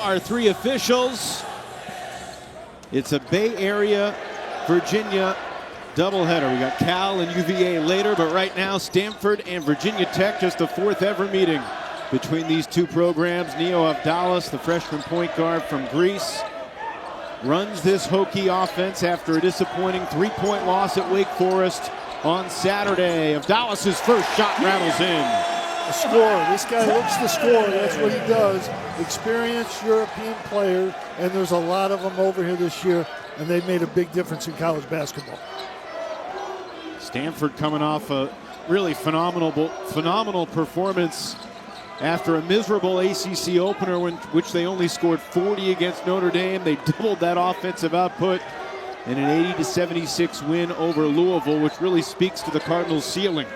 our three officials. It's a Bay Area, Virginia doubleheader. We got Cal and UVA later, but right now Stanford and Virginia Tech, just the fourth ever meeting between these two programs. Neo Avdalas, the freshman point guard from Greece, runs this Hokie offense after a disappointing three-point loss at Wake Forest on Saturday. Avdalas' first shot rattles in. A scorer. This guy looks to score. That's what he does. Experienced European player, and there's a lot of them over here this year, and they've made a big difference in college basketball. Stanford coming off a really phenomenal performance after a miserable ACC opener in which they only scored 40 against Notre Dame. They doubled that offensive output in an 80-76 win over Louisville, which really speaks to the Cardinals' ceiling.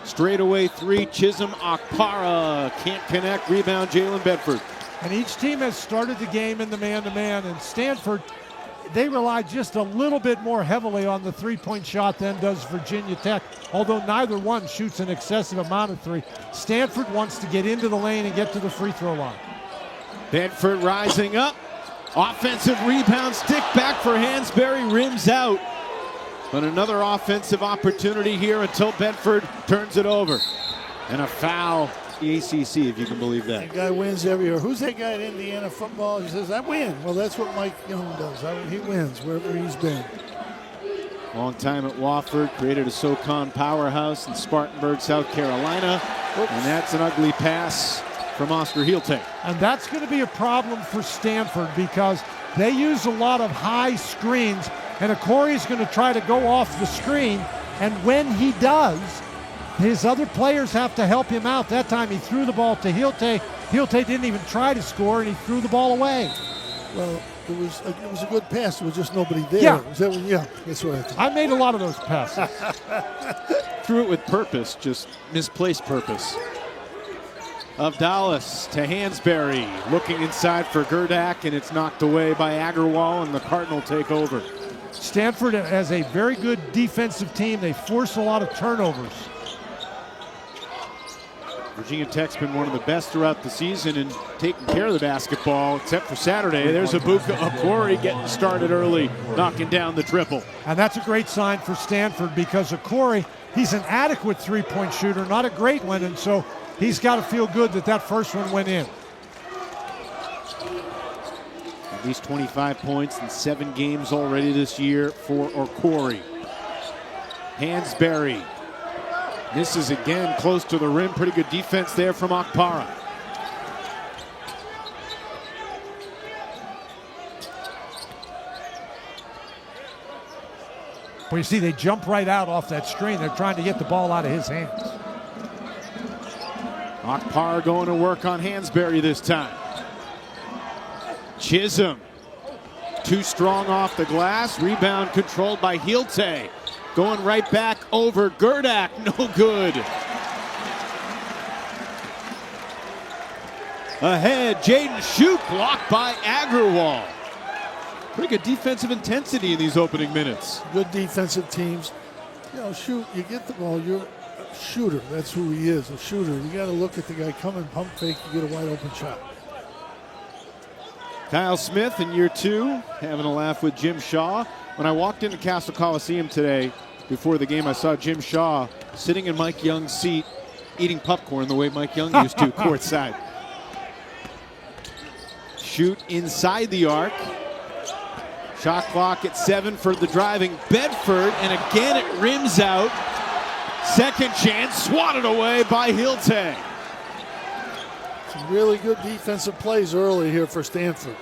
Straightaway three, Chisholm Okpara can't connect. Rebound, Jalen Bedford. And each team has started the game in the man-to-man, and Stanford, they rely just a little bit more heavily on the three-point shot than does Virginia Tech, although neither one shoots an excessive amount of three. Stanford wants to get into the lane and get to the free throw line. Bedford rising up. Offensive rebound, stick back for Hansberry, rims out. But another offensive opportunity here until Bedford turns it over. And a foul, the ACC, if you can believe that. That guy wins every year. Who's that guy in Indiana football? He says, I win. Well, that's what Mike Young does. He wins wherever he's been. Long time at Wofford, created a SoCon powerhouse in Spartanburg, South Carolina. Oops. And that's an ugly pass from Oscar Heelte. And that's going to be a problem for Stanford because they use a lot of high screens, and Okorie's going to try to go off the screen, and when he does, his other players have to help him out. That time he threw the ball to Heelte. Heelte didn't even try to score, and he threw the ball away. Well, it was a good pass. There was just nobody there. Yeah. That's what I think. I made a lot of those passes. Threw it with purpose, just misplaced purpose. Avdalas to Hansberry, looking inside for Gerdak, and it's knocked away by Agarwal, and the Cardinal take over. Stanford has a very good defensive team. They force a lot of turnovers. Virginia Tech's been one of the best throughout the season in taking care of the basketball, except for Saturday. There's Ebuka Okorie getting started early, knocking down the triple. And that's a great sign for Stanford because Okorie, he's an adequate three-point shooter, not a great one, and so he's got to feel good that that first one went in. At least 25 points in 7 games already this year for Okorie. Hansberry. This is again close to the rim. Pretty good defense there from Okpara. Well, you see, they jump right out off that screen. They're trying to get the ball out of his hands. Okpara going to work on Hansberry this time. Chisholm, too strong off the glass. Rebound controlled by Heelte. Going right back over Gerdak, no good. Ahead, Jaden Shoot blocked by Agarwal. Pretty good defensive intensity in these opening minutes. Good defensive teams. You know, shoot, you get the ball, you're a shooter. That's who he is, a shooter. You got to look at the guy coming, pump fake, you get a wide open shot. Kyle Smith in year 2, having a laugh with Jim Shaw. When I walked into Castle Coliseum today, before the game, I saw Jim Shaw sitting in Mike Young's seat, eating popcorn the way Mike Young used to courtside. Shoot inside the arc. Shot clock at 7 for the driving Bedford, and again it rims out. Second chance, swatted away by Heelte. Some really good defensive plays early here for Stanford.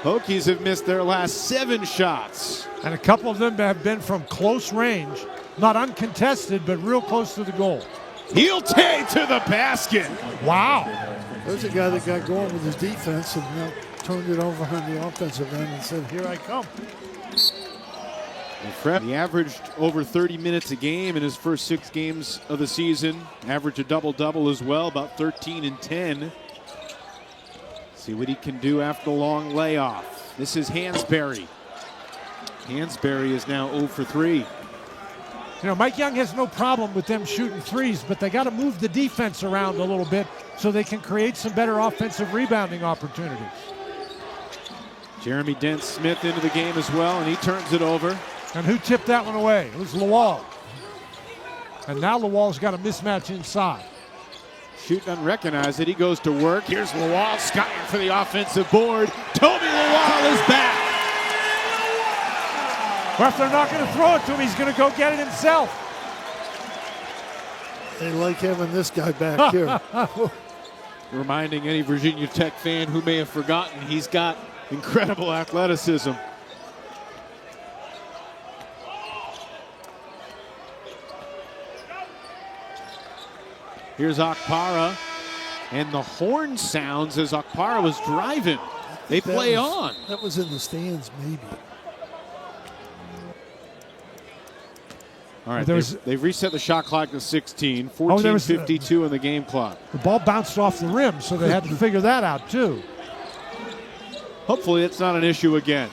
Hokies have missed their last 7 shots. And a couple of them have been from close range. Not uncontested, but real close to the goal. Heelte to the basket. Wow. There's a guy that got going with his defense and now turned it over on the offensive end and said, here I come. He averaged over 30 minutes a game in his first 6 games of the season. Averaged a double-double as well, about 13 and 10. See what he can do after the long layoff. This is Hansberry. Hansberry is now 0 for 3. You know, Mike Young has no problem with them shooting threes, but they got to move the defense around a little bit so they can create some better offensive rebounding opportunities. Jeremy Dent-Smith into the game as well, and he turns it over. And who tipped that one away? It was Lawal. And now Lawal's got a mismatch inside. Shooting unrecognized it. He goes to work. Here's Lawal scouting for the offensive board. Toby Lawal is back. Well, if they're not going to throw it to him, he's going to go get it himself. They like having this guy back here. Reminding any Virginia Tech fan who may have forgotten, he's got incredible athleticism. Here's Okpara, and the horn sounds as Okpara was driving. They play on. That was in the stands, maybe. All right, they've reset the shot clock to 16, 14:52 in the game clock. The ball bounced off the rim, so they had to figure that out, too. Hopefully it's not an issue again.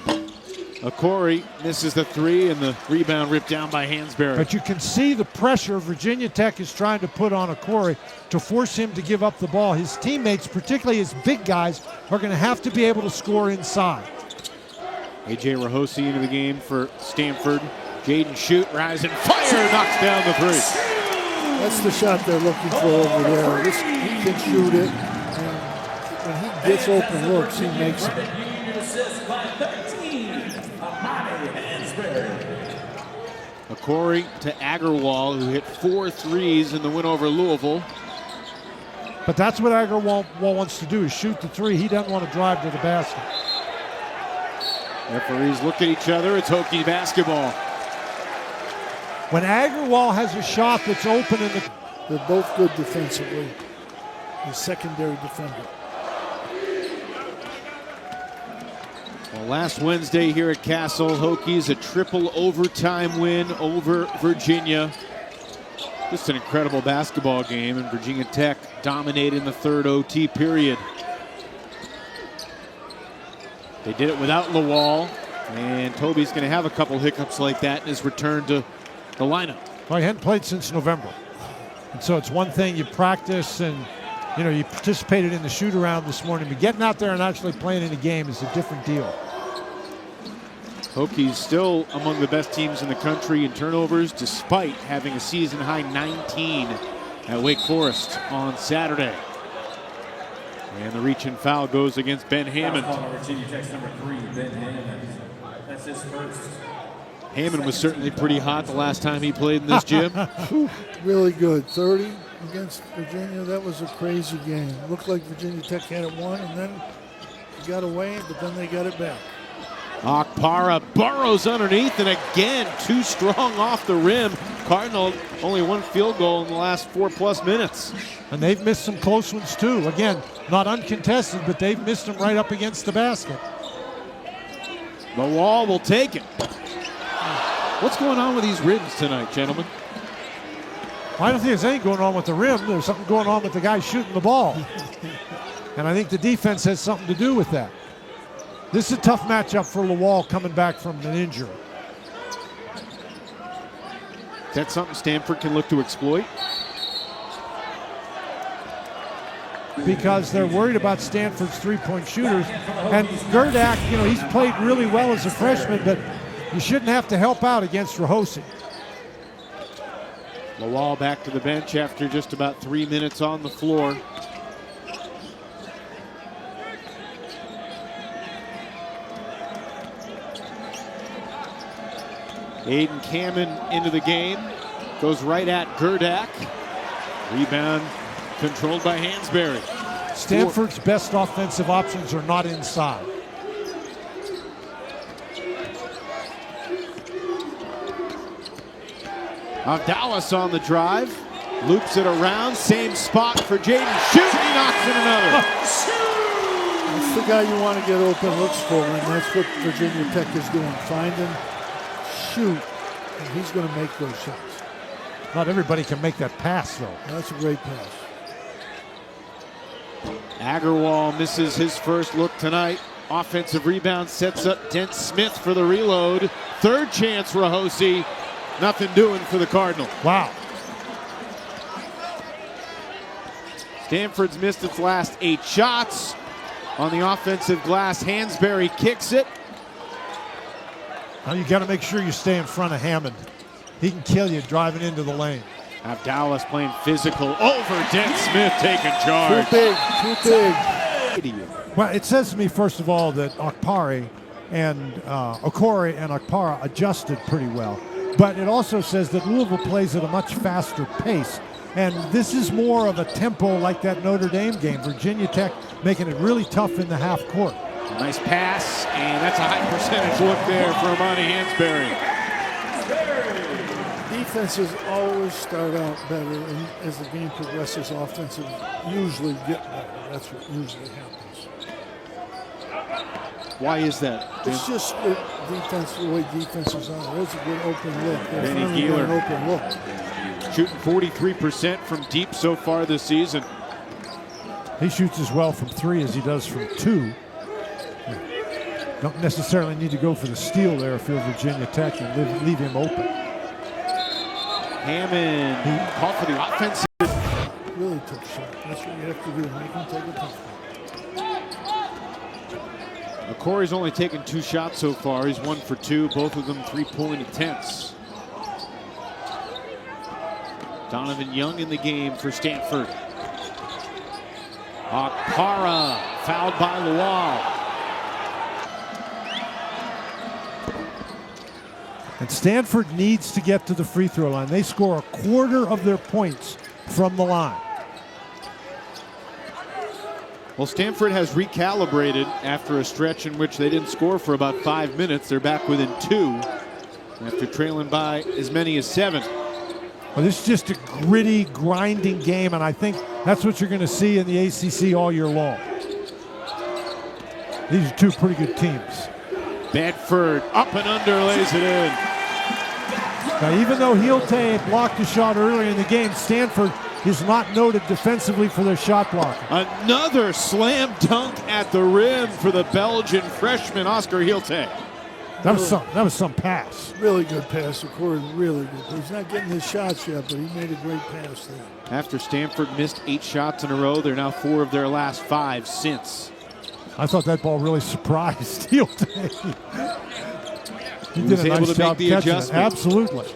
Okorie misses the three, and the rebound ripped down by Hansberry. But you can see the pressure Virginia Tech is trying to put on Okorie to force him to give up the ball. His teammates, particularly his big guys, are going to have to be able to score inside. A.J. Rahosi into the game for Stanford. Jaden Shoot, rise and fire, knocks down the three. That's the shot they're looking for over there. He can shoot it, and when he gets open looks, he makes it. Okorie to Agarwal, who hit 4 threes in the win over Louisville. But that's what Agarwal wants to do, is shoot the three. He doesn't want to drive to the basket. Referees look at each other. It's Hokie basketball. When Agarwal has a shot that's open in the... They're both good defensively. The secondary defender. Well, last Wednesday here at Castle, Hokies a triple overtime win over Virginia. Just an incredible basketball game, and Virginia Tech dominated in the third OT period. They did it without Lawal, and Toby's going to have a couple hiccups like that in his return to the lineup. Well, he hadn't played since November. And so it's one thing you practice and, you know, you participated in the shoot-around this morning, but getting out there and actually playing in a game is a different deal. Hokies still among the best teams in the country in turnovers, despite having a season-high 19 at Wake Forest on Saturday. And the reach and foul goes against Ben Hammond. Virginia Tech's number 3, Ben Hammond. That's his first. Hammond was certainly pretty hot the last time he played in this gym. Really good. 30 against Virginia. That was a crazy game. Looked like Virginia Tech had it won, and then it got away, but then they got it back. Okpara burrows underneath, and again, too strong off the rim. Cardinal only one field goal in the last 4+ minutes. And they've missed some close ones too. Again, not uncontested, but they've missed them right up against the basket. Lawal will take it. What's going on with these rims tonight, gentlemen? I don't think there's anything going on with the rim. There's something going on with the guy shooting the ball. And I think the defense has something to do with that. This is a tough matchup for Lawal coming back from an injury. Is that something Stanford can look to exploit? Because they're worried about Stanford's three-point shooters. And Gerdak, you know, he's played really well as a freshman, but you shouldn't have to help out against Rahosi. Lawal back to the bench after just about 3 minutes on the floor. Aiden Kamen into the game. Goes right at Gerdak. Rebound controlled by Hansberry. Stanford's best offensive options are not inside. Dallas on the drive. Loops it around. Same spot for Jaden Shoot. He knocks in another. That's the guy you want to get open looks for, and that's what Virginia Tech is doing. Find him, shoot, and he's going to make those shots. Not everybody can make that pass, though. That's a great pass. Agarwal misses his first look tonight. Offensive rebound sets up Dent-Smith for the reload. Third chance, Rahosi. Nothing doing for the Cardinal. Wow. Stanford's missed its last 8 shots. On the offensive glass, Hansberry kicks it. Now you got to make sure you stay in front of Hammond. He can kill you driving into the lane. Dallas playing physical over Dent Smith taking charge. Too big. Well, it says to me, first of all, that Okorie and Okpara adjusted pretty well. But it also says that Louisville plays at a much faster pace. And this is more of a tempo like that Notre Dame game. Virginia Tech making it really tough in the half court. Nice pass, and that's a high percentage look there for Amani Hansberry. Defenses always start out better, and as the game progresses, offenses usually get better. That's what usually happens. Why is that? It's just the way defenses are. There's a good open look. There's Benny finally Geeler. an open look. Shooting 43% from deep so far this season. He shoots as well from 3 as he does from 2. Don't necessarily need to go for the steal there if you're Virginia Tech and leave him open. Hammond called for the offensive. Really tough shot. That's what you have to do. Make him take a tough one. Okorie's only taken 2 shots so far. He's 1 for 2, both of them 3-point attempts. Donovan Young in the game for Stanford. Okpara fouled by Lawal. And Stanford needs to get to the free throw line. They score a quarter of their points from the line. Well, Stanford has recalibrated after a stretch in which they didn't score for about 5 minutes. They're back within 2 after trailing by as many as 7. Well, this is just a gritty, grinding game, and I think that's what you're going to see in the ACC all year long. These are 2 pretty good teams. Bedford up and under, lays it in. Now, even though Healte blocked a shot earlier in the game, Stanford is not noted defensively for their shot block. Another slam dunk at the rim for the Belgian freshman Oscar Healte. That was some pass. Really good pass, Okorie. Really good. He's not getting his shots yet, but he made a great pass there. After Stanford missed 8 shots in a row, they're now 4 of their last 5 since. I thought that ball really surprised Healte. He was able to make the adjustment. Absolutely.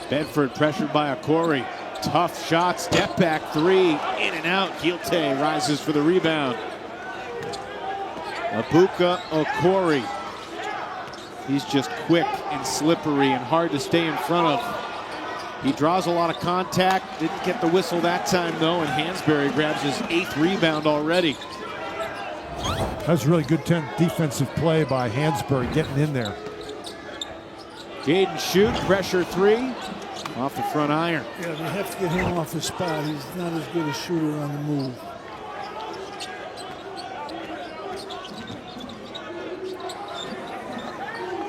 Bedford pressured by Okorie. Tough shot, step back 3, in and out. Healte rises for the rebound. Ebuka Okorie. He's just quick and slippery and hard to stay in front of. He draws a lot of contact. Didn't get the whistle that time though, and Hansberry grabs his 8th rebound already. That's really good defensive play by Hansberry getting in there. Jaden shoot, pressure 3, off the front iron. Yeah, they have to get him off his spot. He's not as good a shooter on the move.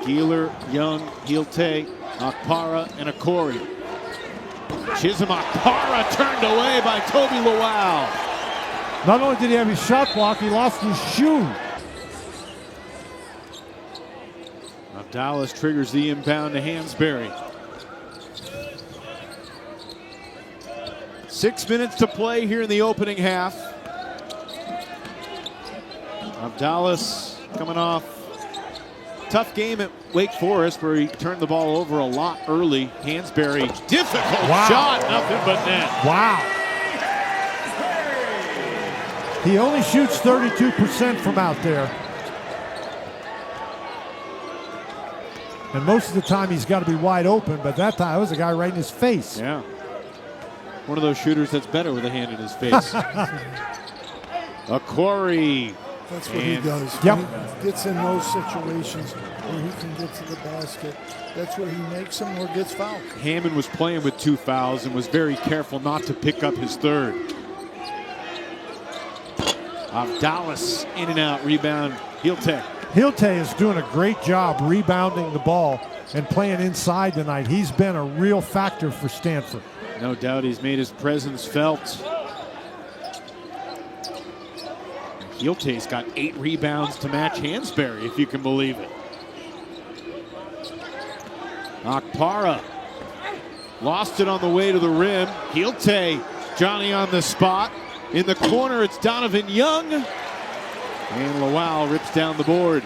Geeler, Young, Healte, Okpara, and Okorie. Chisholm Okpara turned away by Toby Lawal. Not only did he have his shot block, he lost his shoe. Now Dallas triggers the inbound to Hansberry. 6 minutes to play here in the opening half. Now Dallas coming off tough game at Wake Forest where he turned the ball over a lot early. Hansberry, difficult shot, nothing but net. Wow. He only shoots 32% from out there. And most of the time he's got to be wide open, but that time it was a guy right in his face. Yeah. One of those shooters that's better with a hand in his face. Okorie. That's what he does. Yep. When he gets in those situations where he can get to the basket, that's where he makes them or gets fouled. Hammond was playing with 2 fouls and was very careful not to pick up his 3rd. Dallas in and out, rebound, Healte. Healte is doing a great job rebounding the ball and playing inside tonight. He's been a real factor for Stanford. No doubt he's made his presence felt. Healte's got 8 rebounds to match Hansberry, if you can believe it. Okpara lost it on the way to the rim. Healte, Johnny on the spot. In the corner, it's Donovan Young. And Lowell rips down the board.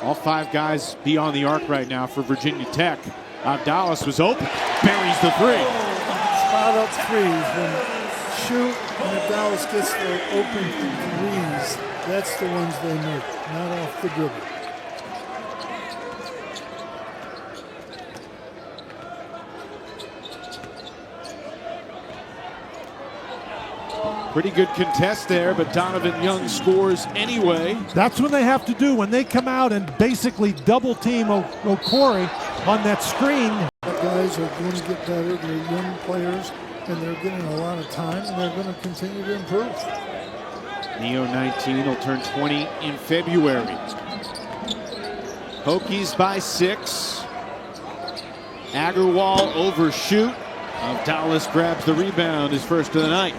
All 5 guys beyond the arc right now for Virginia Tech. Dallas was open, buries the 3. Spot up threes. When shoot, and if Dallas gets their open threes, that's the ones they make, not off the dribble. Pretty good contest there, but Donovan Young scores anyway. That's what they have to do when they come out and basically double team Okorie on that screen. The guys are going to get better. They're young players, and they're getting a lot of time, and they're going to continue to improve. Neo 19 will turn 20 in February. Hokies by 6. Agarwal overshoot. Dallas grabs the rebound, his first of the night.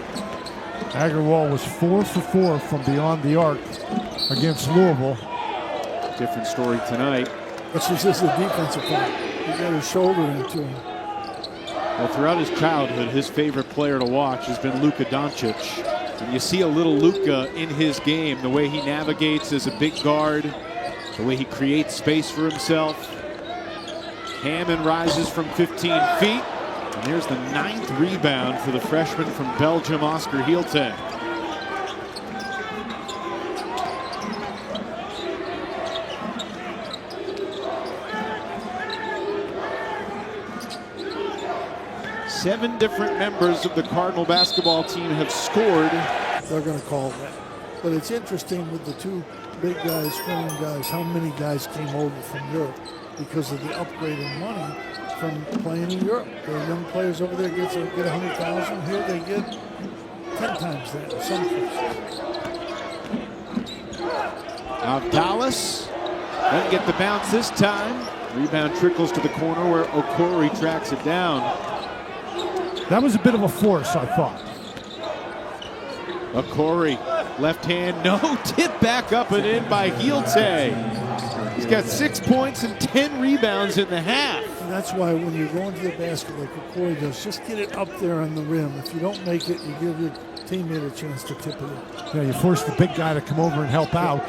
Agarwal was 4 for 4 from beyond the arc against Louisville. Different story tonight. This is just a defensive play. He got his shoulder into him. Well, throughout his childhood, his favorite player to watch has been Luka Doncic. And you see a little Luka in his game, the way he navigates as a big guard, the way he creates space for himself. Hammond rises from 15 feet. And here's the 9th rebound for the freshman from Belgium, Oscar Heelte. Seven different members of the Cardinal basketball team have scored. They're going to call that. But it's interesting with the 2 big guys, screening guys, how many guys came over from Europe because of the upgrade in money from playing in Europe. Their young players over there get 100,000. Here they get 10 times that in some cases. Dallas doesn't get the bounce this time. Rebound trickles to the corner where Okorie tracks it down. That was a bit of a force, I thought. Okorie, left hand, no, tip back up and in by Heelte. He's got 6 points and 10 rebounds in the half. And that's why when you're going to the basket like Okorie does, just get it up there on the rim. If you don't make it, you give your teammate a chance to tip it in. Yeah, you force the big guy to come over and help out.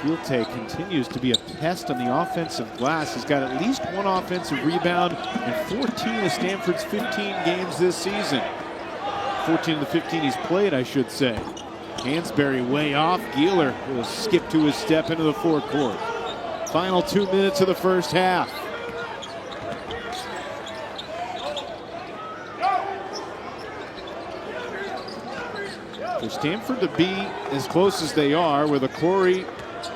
Heelte continues to be a pest on the offensive glass. He's got at least 1 offensive rebound in 14 of Stanford's 15 games this season. 14 of the 15 he's played, I should say. Hansberry way off. Geeler will skip to his step into the forecourt. Final 2 minutes of the first half. For Stanford to be as close as they are, with Okorie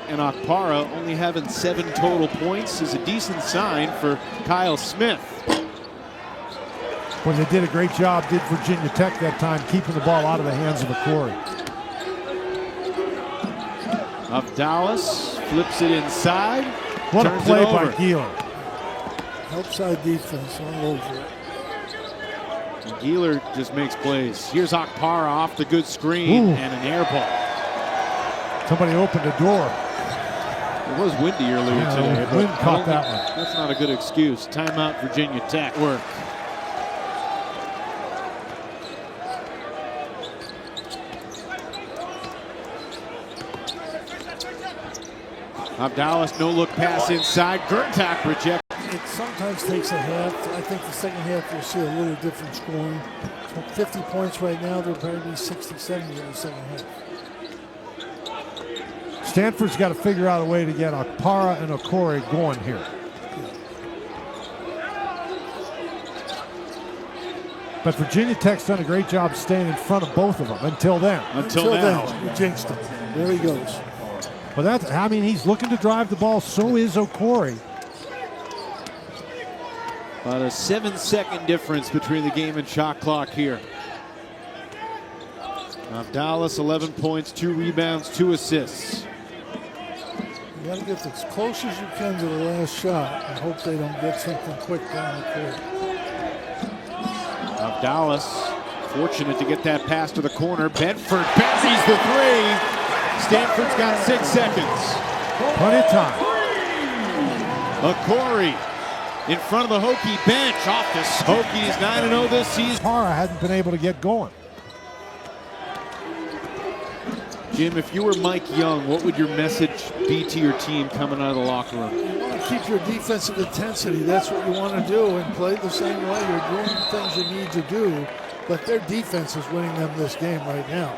and Okpara only having 7 total points, is a decent sign for Kyle Smith. Well, they did a great job, did Virginia Tech that time, keeping the ball out of the hands of Okorie. Dallas flips it inside. What a play by Geeler. Help side defense all over it. Geeler just makes plays. Here's Okpara off the good screen. Ooh. And an air ball. Somebody opened the door. It was windy earlier today. Wind caught that one. That's not a good excuse. Timeout, Virginia Tech. Work. Dallas, no look pass inside. Gertak rejected. It sometimes takes a half. I think the second half you'll see a little different scoring. 50 points right now, there'll probably be 60, 70 in the second half. Stanford's got to figure out a way to get Okpara and Okorie going here. But Virginia Tech's done a great job staying in front of both of them until then. Until now. Then, you jinxed him. There he goes. Well, that's, I mean, he's looking to drive the ball. So is Okorie. About a 7-second difference between the game and shot clock here. Dallas, 11 points, 2 rebounds, 2 assists. You got to get as close as you can to the last shot and hope they don't get something quick down the court. Dallas, fortunate to get that pass to the corner. Bedford buries the 3. Stanford's got 6 seconds. Plenty of time. Okorie in front of the Hokie bench. Off the Hokies 9-0 this season. Para hadn't been able to get going. Jim, if you were Mike Young, what would your message be to your team coming out of the locker room? You want to keep your defensive intensity. That's what you want to do, and play the same way. You're doing things you need to do, but their defense is winning them this game right now.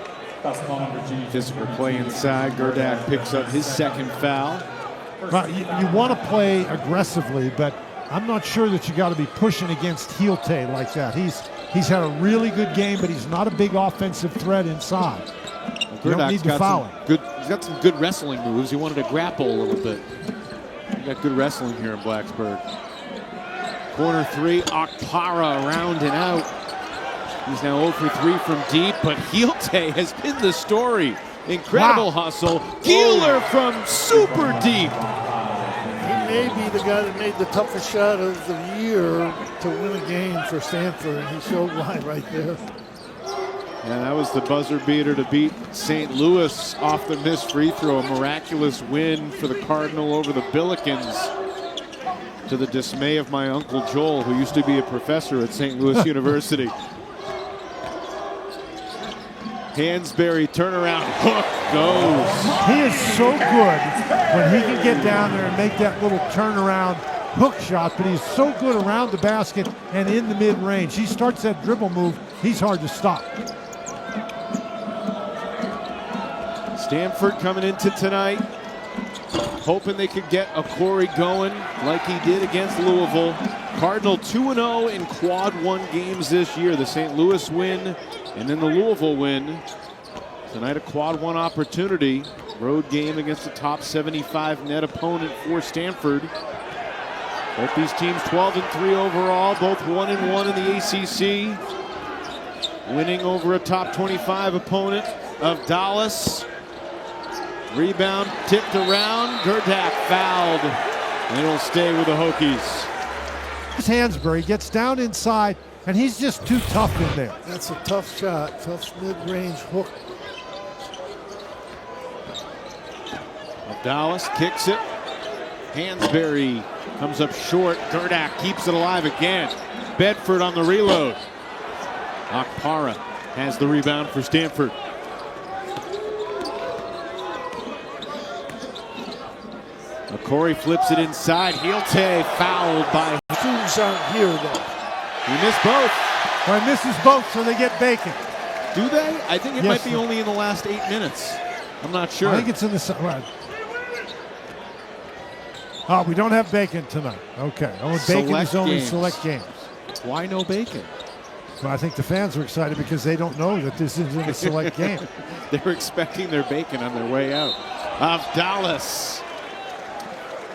Physical play inside. Gerdak picks up his second foul. Well, you want to play aggressively, but I'm not sure that you got to be pushing against Heelte like that. He's had a really good game, but he's not a big offensive threat inside. You don't need to foul him. He's got some good wrestling moves. He wanted to grapple a little bit. You got good wrestling here in Blacksburg. Corner 3, Okpara around and out. He's now 0 for 3 from deep, but Heelte has been the story. Incredible hustle. Keeler from super deep. He may be the guy that made the toughest shot of the year to win a game for Stanford, and he showed why right there. And that was the buzzer beater to beat St. Louis off the missed free throw. A miraculous win for the Cardinal over the Billikens, to the dismay of my Uncle Joel, who used to be a professor at St. Louis University. Hansberry turnaround hook goes. He is so good when he can get down there and make that little turnaround hook shot, but he's so good around the basket and in the mid-range. He starts that dribble move, he's hard to stop. Stanford coming into tonight, hoping they could get Okorie going like he did against Louisville. Cardinal 2-0 in quad 1 games this year. The St. Louis win and then the Louisville win. Tonight a quad 1 opportunity. Road game against the top 75 net opponent for Stanford. Both these teams 12-3 overall, both 1-1 in the ACC. Winning over a top 25 opponent of Dallas. Rebound tipped around. Gerdak fouled. And it'll stay with the Hokies. Hansberry gets down inside, and he's just too tough in there. That's a tough shot, tough mid-range hook. Dallas kicks it. Hansberry comes up short. Gerdak keeps it alive again. Bedford on the reload. Okpara has the rebound for Stanford. Okorie flips it inside. Heelte fouled by. Students aren't here, though. He missed both. Well, he misses both, so they get Bacon. Do they? I think it Yes, might be sir. only in the last 8 minutes. I'm not sure. I think it's in the. Right. Oh, we don't have Bacon tonight. Okay. Oh, Bacon Select is only games. select games. Why no Bacon? Well, I think the fans are excited because they don't know that this is in a select game. They were expecting their Bacon on their way out. Dallas.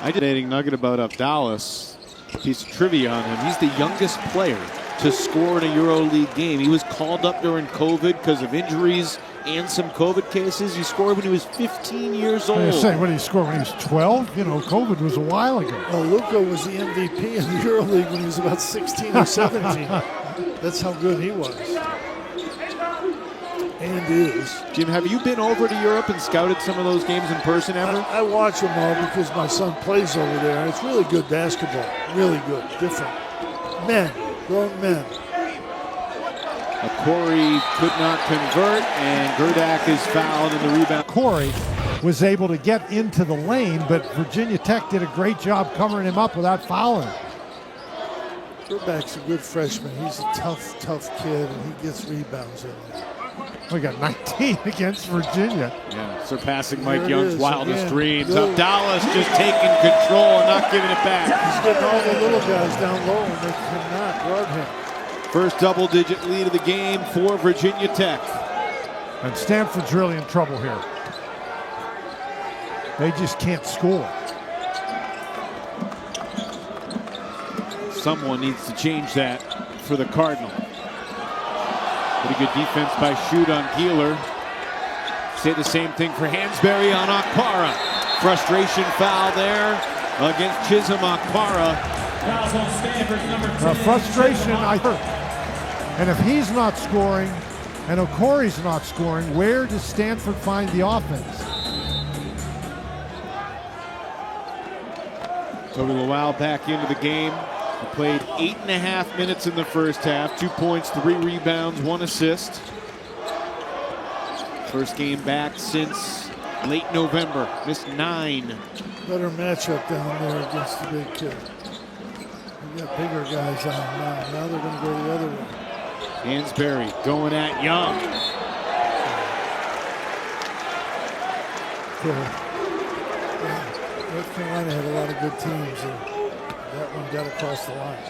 I did a nugget about Dallas. Piece of trivia on him. He's the youngest player to score in a EuroLeague game. He was called up during COVID because of injuries and some COVID cases. He scored when he was 15 years old. I say, what did he score when he was 12? You know, COVID was a while ago. Well, Luka was the MVP in the EuroLeague when he was about 16 or 17. That's how good he was. And is. Jim, have you been over to Europe and scouted some of those games in person ever? I watch them all because my son plays over there, and it's really good basketball. Really good. Different. Men. Grown men. Okorie could not convert, and Gerdak is fouled in the rebound. Corey was able to get into the lane, but Virginia Tech did a great job covering him up without fouling him. Gerback's a good freshman. He's a tough, tough kid, and he gets rebounds in there. We got 19 against Virginia. Yeah, surpassing Mike There it Young's is wildest again. dreams. Little- Up Dallas just taking control and not giving it back. He's getting all the little guys down low, and they cannot guard him. First double-digit lead of the game for Virginia Tech. And Stanford's really in trouble here. They just can't score. Someone needs to change that for the Cardinal. Pretty good defense by Shoot on Keeler. Say the same thing for Hansberry on Okpara. Frustration foul there against Chisholm Okpara. Fouls on Stanford, number 10. Frustration, I heard. And if he's not scoring and Okorie's not scoring, where does Stanford find the offense? Toby Lowell back into the game. He played 8.5 minutes in the first half. 2 points, 3 rebounds, 1 assist. First game back since late November. Missed 9. Better matchup down there against the big kid. You got bigger guys on now. Now they're going to go the other way. Hansberry going at Young. North Carolina had a lot of good teams, and that one got across the line.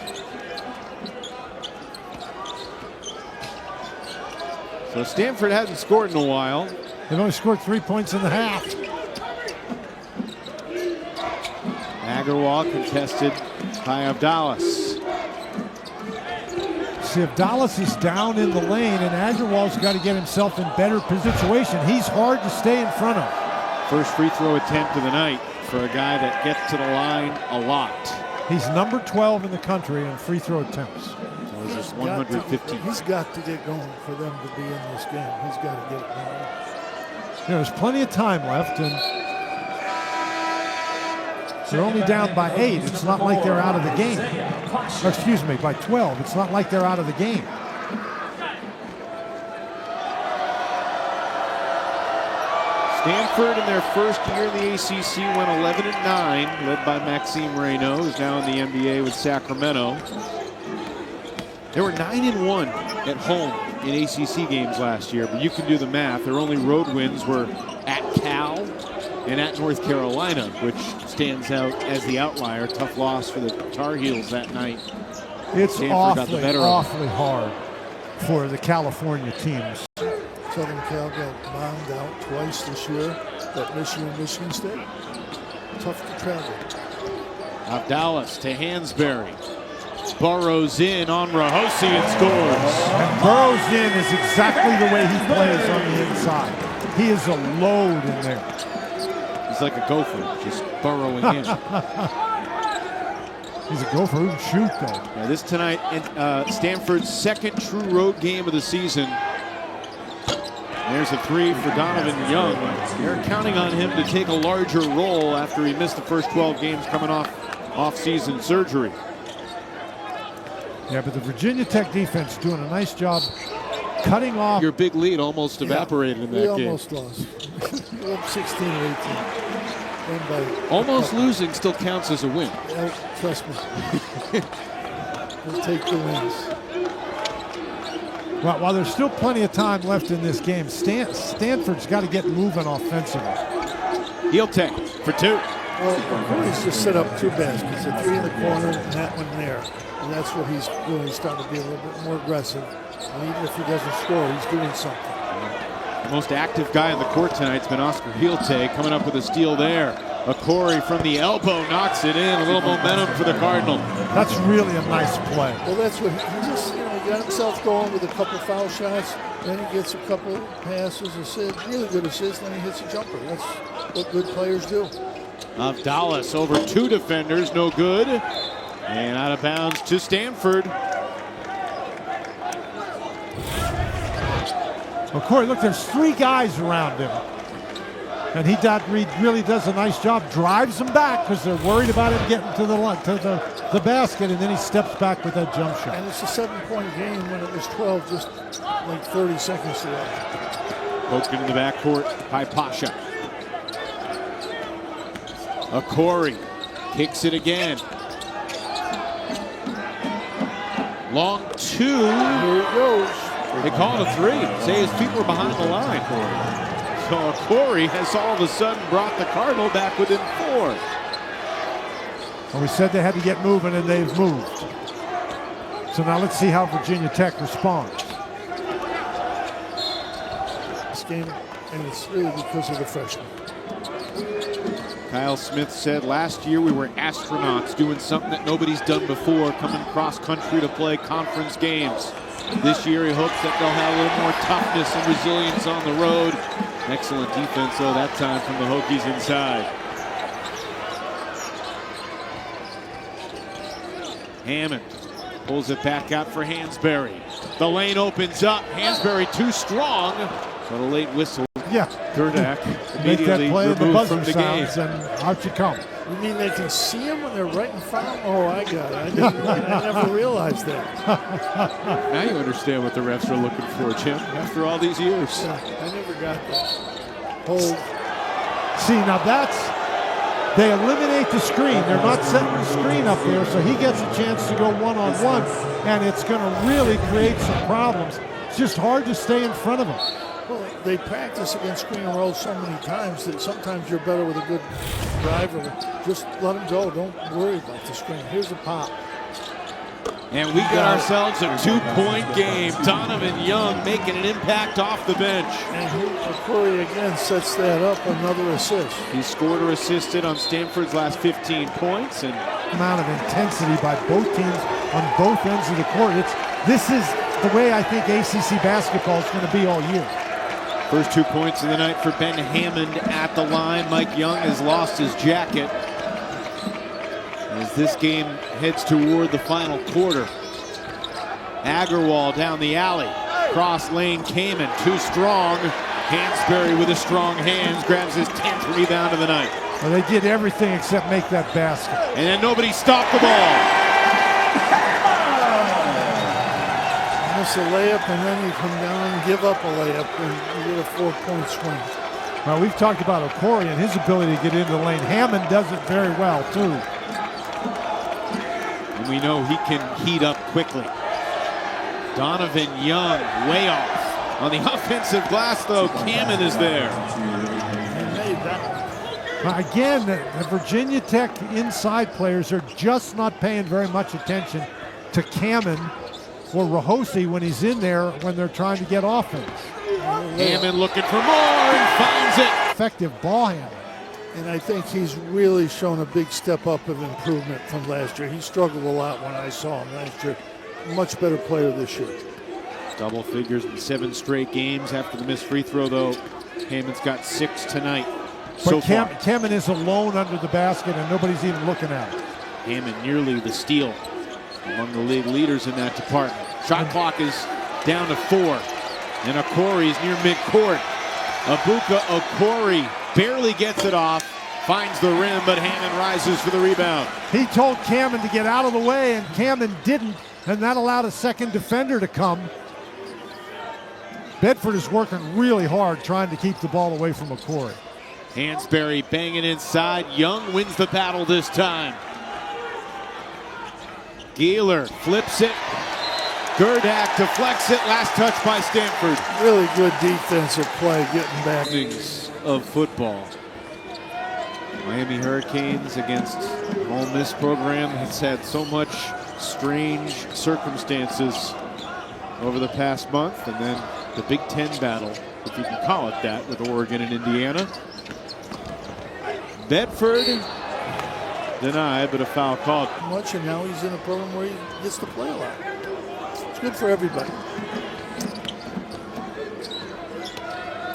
So Stanford hasn't scored in a while. They've only scored 3 points in the half. Agarwal contested by Abdallas. See, if Dallas is down in the lane and Agarwal's got to get himself in better situation, he's hard to stay in front of. First free throw attempt of the night for a guy that gets to the line a lot. He's number 12 in the country in free throw attempts. So it's just 115. He's got to get going for them to be in this game. He's got to get it going. There's plenty of time left, and they're only down by 8. It's not like they're out of the game. Or excuse me, by 12. It's not like they're out of the game. Stanford in their first year in the ACC went 11-9, led by Maxime Reynaud, who's now in the NBA with Sacramento. They were 9-1 at home in ACC games last year, but you can do the math. Their only road wins were at Cal and at North Carolina, which stands out as the outlier. Tough loss for the Tar Heels that night. It's Stanford got the better of awfully hard for the California teams. Southern Cal got bombed out twice this year. That Michigan State. Tough to travel. Abdallas to Hansberry. Burrows in on Rahosi and scores. And Burrows in is exactly the way he plays on the inside. He is a load in there. He's like a gopher, just burrowing in. He's a gopher who can shoot, though. Yeah, this tonight, Stanford's second true road game of the season. There's a 3 for Donovan Young. They're counting on him to take a larger role after he missed the first 12 games coming off-season surgery. Yeah, but the Virginia Tech defense doing a nice job cutting off. Your big lead almost evaporated in that game. We almost lost. 16 or 18. Almost losing still counts as a win. Yeah, trust me. We'll take the wins. Well, while there's still plenty of time left in this game, Stanford's got to get moving offensively. He'll take for 2. Well, he's just set up 2 baskets, a 3 in the corner and that one there. And that's what he's doing. He's starting to be a little bit more aggressive. And even if he doesn't score, he's doing something. The most active guy on the court tonight's been Oscar Hielte, coming up with a steal there. Okorie from the elbow knocks it in. A little momentum for the Cardinal. That's really a nice play. Well, that's what he just, he got himself going with a couple foul shots. Then he gets a couple passes, assists, really good assists, then he hits a jumper. That's what good players do. Dallas over 2 defenders, no good. And out of bounds to Stanford. Well, Corey, look, there's 3 guys around him. And he really does a nice job, drives them back because they're worried about him getting to the basket, and then he steps back with that jump shot. And it's a 7-point game when it was 12, just like 30 seconds away. Poked into the backcourt by Pasha. Okorie kicks it again. Long 2. Here it goes. They call it a 3. Say his feet were behind the line. So Okorie has all of a sudden brought the Cardinal back within 4. And we said they had to get moving, and they've moved. So now let's see how Virginia Tech responds. This game, and it's really because of the freshmen. Kyle Smith said last year we were astronauts doing something that nobody's done before, coming cross country to play conference games. This year he hopes that they'll have a little more toughness and resilience on the road. Excellent defense though that time from the Hokies inside. Hammond pulls it back out for Hansberry. The lane opens up. Hansberry too strong. But a late whistle. Yeah. Kurdak Make that immediately play, the removed buzzer from the sounds, game. and out you come. You mean they can see him when they're right in front of them? Oh, I got it. I never realized that. Now you understand what the refs are looking for, Jim, after all these years. Yeah, I never got that. Hold. See, now they eliminate the screen. They're not setting the screen up there, so he gets a chance to go one-on-one, and it's going to really create some problems. It's just hard to stay in front of him. Well, they practice against screen and roll so many times that sometimes you're better with a good driver. Just let him go. Don't worry about the screen. Here's a pop. And we got ourselves a 2-point game. Donovan Young making an impact off the bench. And Okorie again sets that up, another assist. He scored or assisted on Stanford's last 15 points. And amount of intensity by both teams on both ends of the court. This is the way I think ACC basketball is going to be all year. First 2 points of the night for Ben Hammond at the line. Mike Young has lost his jacket as this game heads toward the final quarter. Agarwal down the alley. Cross lane, Kamen too strong. Hansberry with his strong hands grabs his 10th rebound of the night. Well, they did everything except make that basket. And then nobody stopped the ball. Miss a layup, and then you come down and give up a layup, and you get a 4-point swing. Well, we've talked about Okorie and his ability to get into the lane. Hammond does it very well, too. And we know he can heat up quickly. Donovan Young way off. On the offensive glass, though, Kamen is there. He made that one. Again, the Virginia Tech inside players are just not paying very much attention to Kamen or Rahosi when he's in there when they're trying to get offense. Hammond looking for more and finds it. Effective ball handling. And I think he's really shown a big step up of improvement from last year. He struggled a lot when I saw him last year. Much better player this year. Double figures in 7 straight games after the missed free throw, though. Hammond's got 6 tonight so far. Kamen is alone under the basket and nobody's even looking at it. Hammond nearly the steal. Among the league leaders in that department. Shot clock is down to 4. And Okorie is near midcourt. Ebuka Okorie barely gets it off. Finds the rim, but Hammond rises for the rebound. He told Kamen to get out of the way, and Kamen didn't, and that allowed a second defender to come. Bedford is working really hard trying to keep the ball away from Okorie. Hansberry banging inside. Young wins the battle this time. Gieler flips it. Gerdak deflects it. Last touch by Stanford. Really good defensive play getting back. Of football. Miami Hurricanes against Ole Miss program has had so much strange circumstances over the past month, and then the Big Ten battle, if you can call it that, with Oregon and Indiana. Bedford denied, but a foul called. Much, and now he's in a program where he gets to play a lot. It's good for everybody.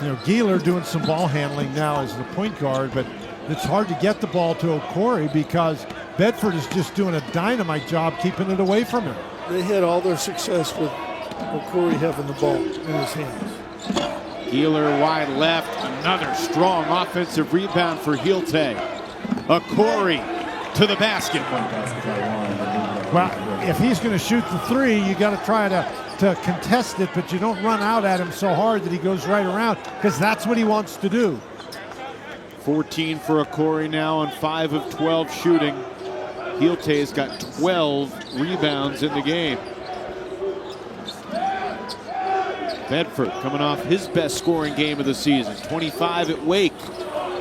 You know, Gieler doing some ball handling now as the point guard, but it's hard to get the ball to Okorie because Bedford is just doing a dynamite job keeping it away from him. They had all their success with Okorie having the ball in his hands. Gieler wide left, another strong offensive rebound for Hilte. Okorie to the basket. Well, if he's going to shoot the 3, you got to try to contest it, but you don't run out at him so hard that he goes right around, because that's what he wants to do. 14 for Okorie now on 5 of 12 shooting. Hilte has got 12 rebounds in the game. Bedford coming off his best scoring game of the season. 25 at Wake.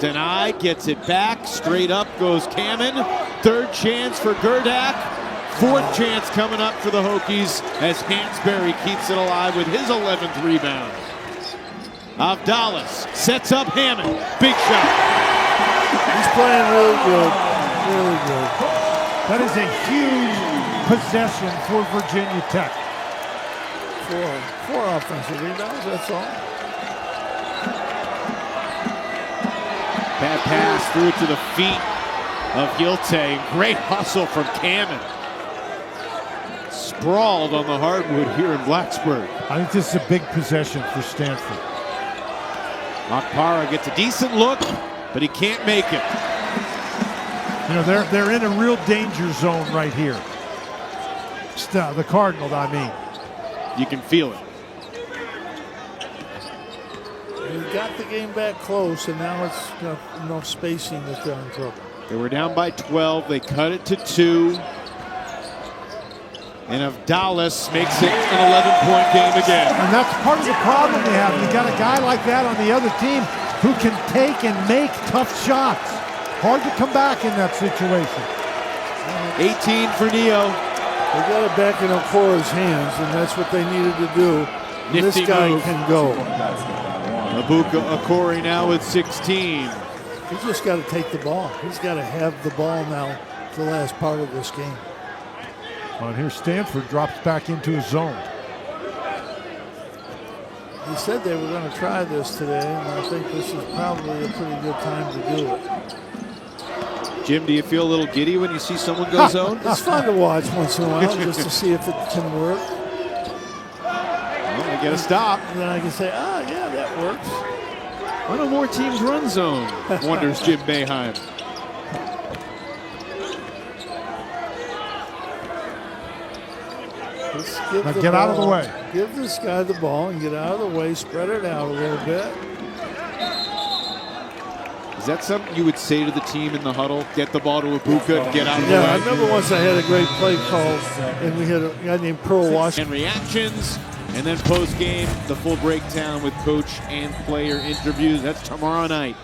Denied, gets it back. Straight up goes Kamen. 3rd chance for Gerdak. 4th chance coming up for the Hokies as Hansberry keeps it alive with his 11th rebound. Avdalas sets up Hammond. Big shot. He's playing really good. Really good. That is a huge possession for Virginia Tech. 4 offensive rebounds, that's all. Bad pass through to the feet of Hilte. Great hustle from Kamen. Sprawled on the hardwood here in Blacksburg. I think this is a big possession for Stanford. Akpara gets a decent look, but he can't make it. You know, they're in a real danger zone right here. The Cardinals, I mean. You can feel it. He got the game back close, and now it's got enough spacing that they're in trouble. They were down by 12. They cut it to 2. And if Dallas makes it an 11-point game again. And that's part of the problem we have. You got a guy like that on the other team who can take and make tough shots. Hard to come back in that situation. 18 for Neo. They got it back in Okorie's hands, and that's what they needed to do. Nifty This guy move. can go. Ebuka Okorie now with 16. He's just got to take the ball. He's got to have the ball now the last part of this game. Well, and here Stanford drops back into his zone. He said they were going to try this today, and I think this is probably a pretty good time to do it. Jim, do you feel a little giddy when you see someone go zone? It's fun to watch once in a while just to see if it can work. Well, they get a stop. And then I can say, yeah, that works. Why don't more teams run zone? Wonders Jim Boeheim. Now get out of the way. Give this guy the ball and get out of the way. Spread it out a little bit. Is that something you would say to the team in the huddle? Get the ball to Ebuka and get out of the Yeah, way. I remember once I had a great play call, and we had a guy named Pearl Washington. And reactions, and then post-game, the full breakdown with coach and player interviews. That's tomorrow night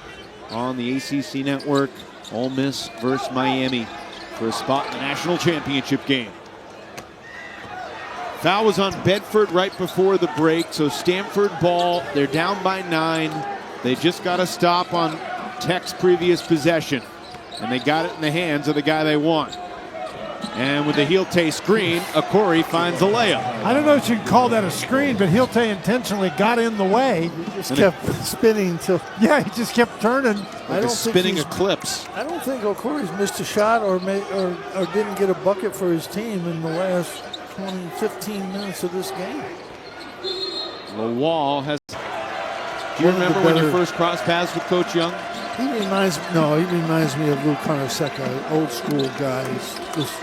on the ACC Network. Ole Miss versus Miami for a spot in the national championship game. Foul was on Bedford right before the break, so Stanford ball. They're down by 9. They just got a stop on Tech's previous possession, and they got it in the hands of the guy they want. And with the Heelte screen, Okorie finds a layup. I don't know if you can call that a screen, but Heelte intentionally got in the way. He just kept spinning till. Yeah, he just kept turning. Like a spinning eclipse. I don't think Okorie's missed a shot or didn't get a bucket for his team in the last 15 minutes of this game. The wall has. Do you remember when you first crossed paths with Coach Young? He reminds me of Lou Carnesecca, old school guys, just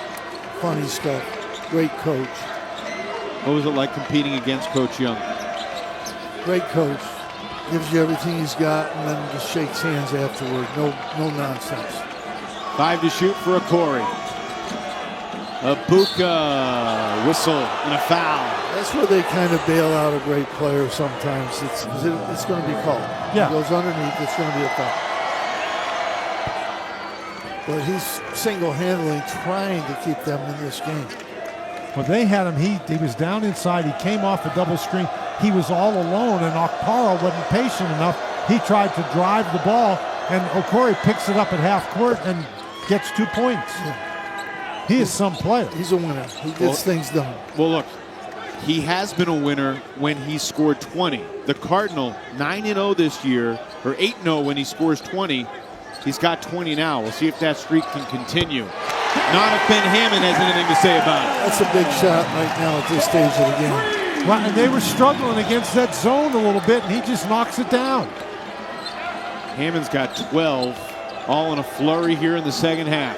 funny stuff. Great coach. What was it like competing against Coach Young? Great coach. Gives you everything he's got and then just shakes hands afterward. No nonsense. 5 to shoot for Okorie. Ebuka whistle and a foul. That's where they kind of bail out a great player sometimes. It's going to be called. Yeah. He goes underneath, it's going to be a foul. But he's single-handedly trying to keep them in this game. Well, they had him. He was down inside. He came off a double screen. He was all alone, and Okpara wasn't patient enough. He tried to drive the ball, and Okorie picks it up at half court and gets 2 points. He is some player. He's a winner. He gets things done. Well, look, he has been a winner when he scored 20. The Cardinal, 9-0 this year, or 8-0 when he scores 20. He's got 20 now. We'll see if that streak can continue. Not if Ben Hammond has anything to say about it. That's a big shot right now at this stage of the game. Well, and they were struggling against that zone a little bit, and he just knocks it down. Hammond's got 12, all in a flurry here in the second half.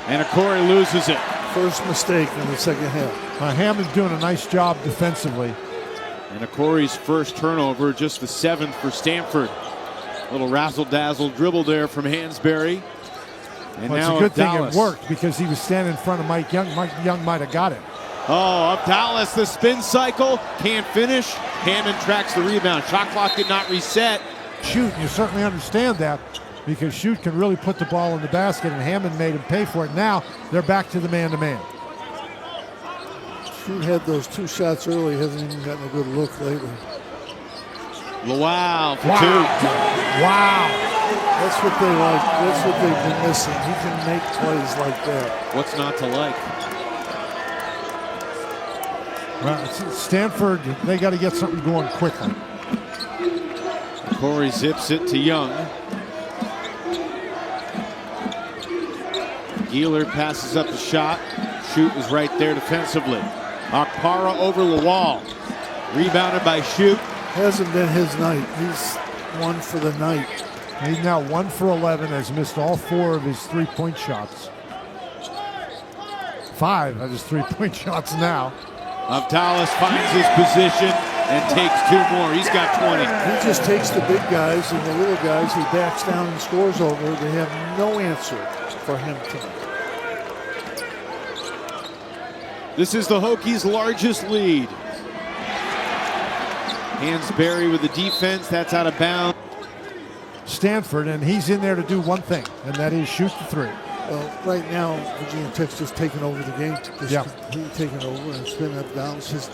And Okorie loses it. First mistake in the second half. Hammond's doing a nice job defensively. And Okorie's first turnover, just the 7th for Stanford. Little razzle-dazzle dribble there from Hansberry. And Well, it's now a good thing Dallas. it worked because he was standing in front of Mike Young. Mike Young might have got it. Oh, up Dallas, the spin cycle. Can't finish. Hammond tracks the rebound. Shot clock did not reset. Shoot, you certainly understand that because Shoot can really put the ball in the basket, and Hammond made him pay for it. Now they're back to the man-to-man. Shoot had those 2 shots early. Hasn't even gotten a good look lately. Wow for 2. Wow. That's what they like. That's what they've been missing. He can make plays like that. What's not to like? Well, Stanford, they got to get something going quickly. Okorie zips it to Young. Gieler passes up the shot. Shoot was right there defensively. Okpara over the wall. Rebounded by Shoot. Hasn't been his night. He's one for the night. He's now 1 for 11, has missed all 4 of his three-point shots. 5 of his three-point shots now. Abdallah finds his position and takes 2 more. He's got 20. He just takes the big guys and the little guys. He backs down and scores over. They have no answer for him tonight. This is the Hokies' largest lead. Hansberry with the defense. That's out of bounds. Stanford, and he's in there to do one thing, and that is shoot the 3. Well, right now, Virginia Tech's just taking over the game. He's taking over and spinning up down. That's who's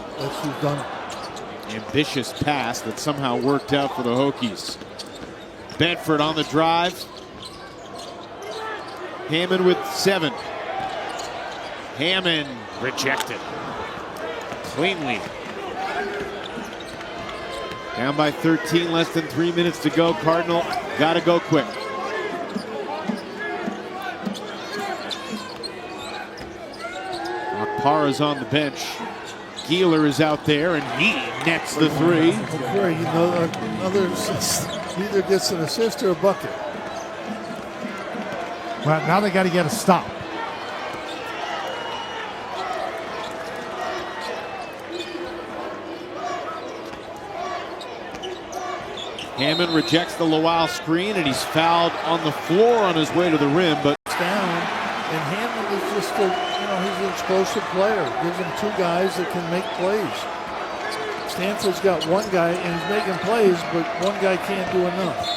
done it. Ambitious pass that somehow worked out for the Hokies. Bedford on the drive. Hammond with 7. Hammond rejected. Cleanly. Down by 13, less than 3 minutes to go. Cardinal got to go quick. Parra's on the bench. Keeler is out there, and he nets the 3. Okorie, another either gets an assist or a bucket. Well, now they got to get a stop. Hammond rejects the Lowell screen, and he's fouled on the floor on his way to the rim, but down, and Hammond is just he's an explosive player. Gives him 2 guys that can make plays. Stanford's got 1 guy, and he's making plays, but 1 guy can't do enough.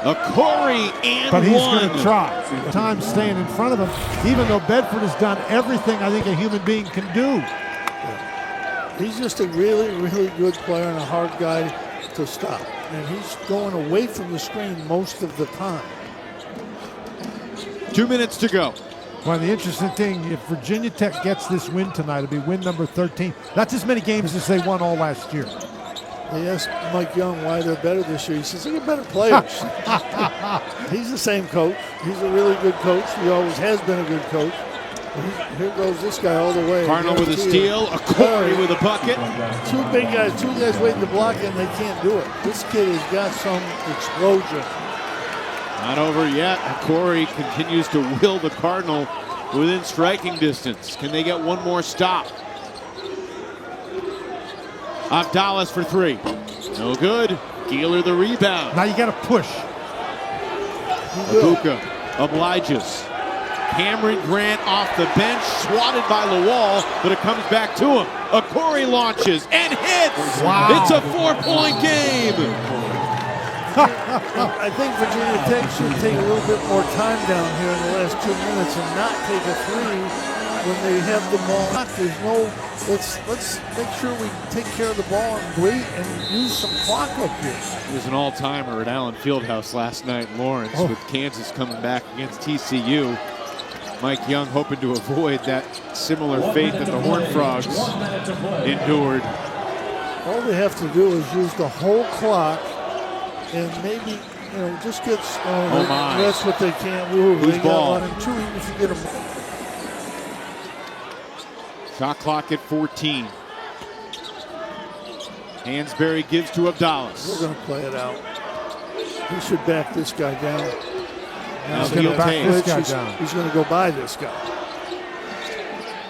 Okorie and 1. But he's going to try. Time staying in front of him, even though Bedford has done everything I think a human being can do. Yeah. He's just a really, really good player and a hard guy to stop. And he's going away from the screen most of the time. 2 minutes to go. Well, the interesting thing, if Virginia Tech gets this win tonight, it'll be win number 13. That's as many games as they won all last year. They asked Mike Young why they're better this year. He says, they're better players. He's the same coach. He's a really good coach. He always has been a good coach. Here goes this guy all the way. Cardinal with a steal. Okorie with a bucket. 2 big guys. 2 guys waiting to block it, and they can't do it. This kid has got some explosion. Not over yet. Okorie continues to will the Cardinal within striking distance. Can they get 1 more stop? Abdallah for 3. No good. Keeler the rebound. Now you got to push. Ebuka obliges. Cameron Grant off the bench, swatted by Lowell, but it comes back to him. Okorie launches and hits. Wow. It's a 4-point game. I think Virginia Tech should take a little bit more time down here in the last 2 minutes and not take a 3 when they have the ball. There's no, let's make sure we take care of the ball and wait and use some clock up here. It was an all-timer at Allen Fieldhouse last night in Lawrence with Kansas coming back against TCU. Mike Young hoping to avoid that similar fate that the Horned Frogs endured. All they have to do is use the whole clock and maybe, just get. Oh my! That's what they can't do. Who's they ball? got 1 and 2, even if you get them. Shot clock at 14. Hansberry gives to Abdallah. We're going to play it out. He should back this guy down. Now He's going to back this guy down. He's going to go by this guy.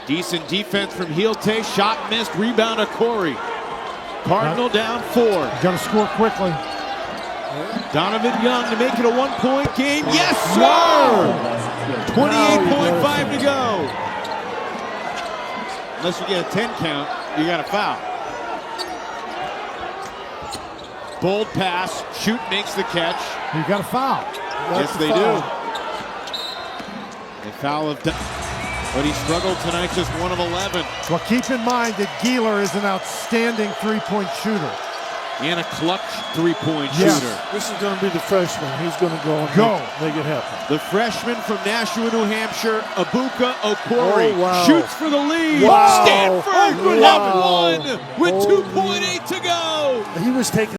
Decent defense from Heelte. Shot missed. Rebound Okorie. Cardinal down 4. Got to score quickly. Donovan Young to make it a 1-point game. Yes, sir! 28.5 to go. Unless you get a 10 count, you got a foul. Bold pass. Shoot makes the catch. You got a foul. Yes, they do. A foul of but he struggled tonight, just 1 of 11. Well, keep in mind that Keeler is an outstanding three-point shooter. And a clutch three-point Yes. shooter. This is going to be the freshman. He's going to go and make it happen. The freshman from Nashua, New Hampshire, Ebuka Okorie, Oh, wow. shoots for the lead. Wow. Stanford would Wow. have won with 2.8 to go. He was taking